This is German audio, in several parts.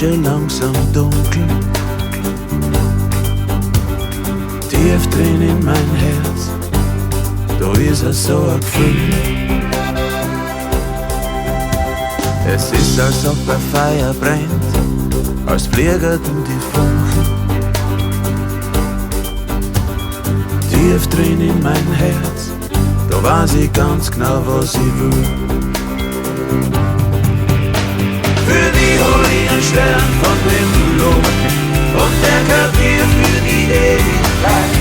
Küche langsam dunkel. Tief drin in mein Herz, da ist so ein Gefühl. Es ist, als ob ein Feuer brennt, als fliegen die Funken. Tief drin in mein Herz, da weiß ich ganz genau, was ich will. Für die hol ich einen Stern vom Himmel oben und der gehört mir für die Ewigkeit.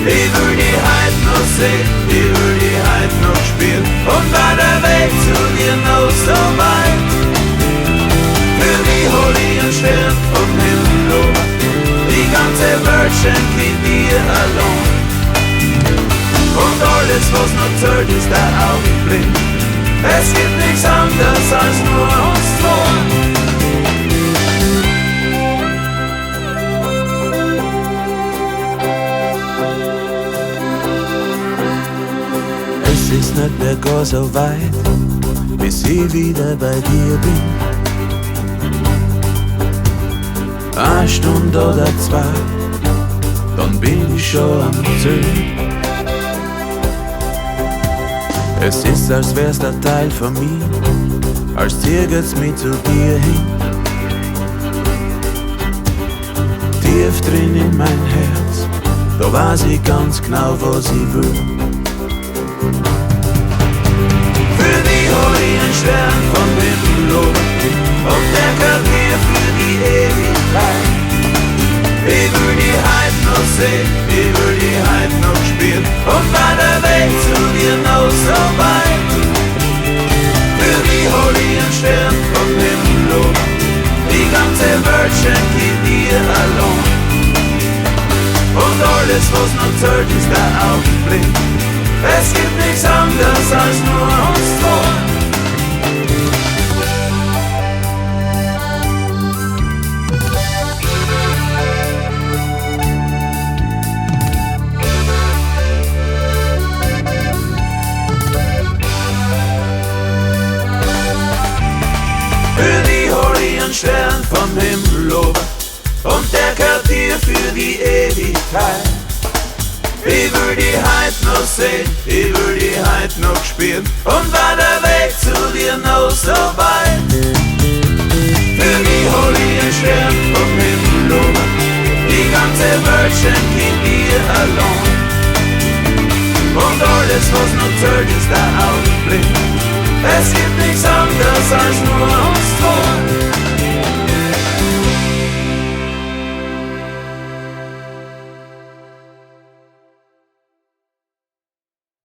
Ich will die Heid noch sehen, ich will die Heid noch spielen und war der Weg zu dir noch so weit. Für die hol ich einen Stern vom Himmel oben, die ganze Welt schenk ich dir allein. Und alles, was noch zählt, ist der Augenblick. Es gibt nichts anderes als nur uns zwei. Es ist nicht mehr gar so weit, bis ich wieder bei dir bin. Eine Stunde oder zwei, dann bin ich schon am Ziel. Es ist, als wär's der Teil von mir, als zieht's mich zu dir hin. Tief drin in mein Herz, da weiß ich ganz genau, was ich will. Für die hol ich einen Stern vom Himmel oben und der gehört mir für die Ewigkeit. Ich will die Heid noch sehen, ich will die Heid noch spielen und war der Weg zu dir noch so weit. Für die hol ich einen Stern vom Himmel oben, die ganze Welt schenk ich dir allein. Und alles, was noch zählt, ist der Augenblick. Es gibt nichts anderes als nur uns zwei. Stern vom Himmel oben und der gehört dir für die Ewigkeit. Ich will die Heid noch sehen, ich will die Heid noch spielen und war der Weg zu dir noch so weit. Für die hol ich einen Stern vom Himmel oben, die ganze Welt schenk ich dir allein. Und alles, was noch zählt, ist der Augenblick. Es gibt nichts anderes als nur uns zwei.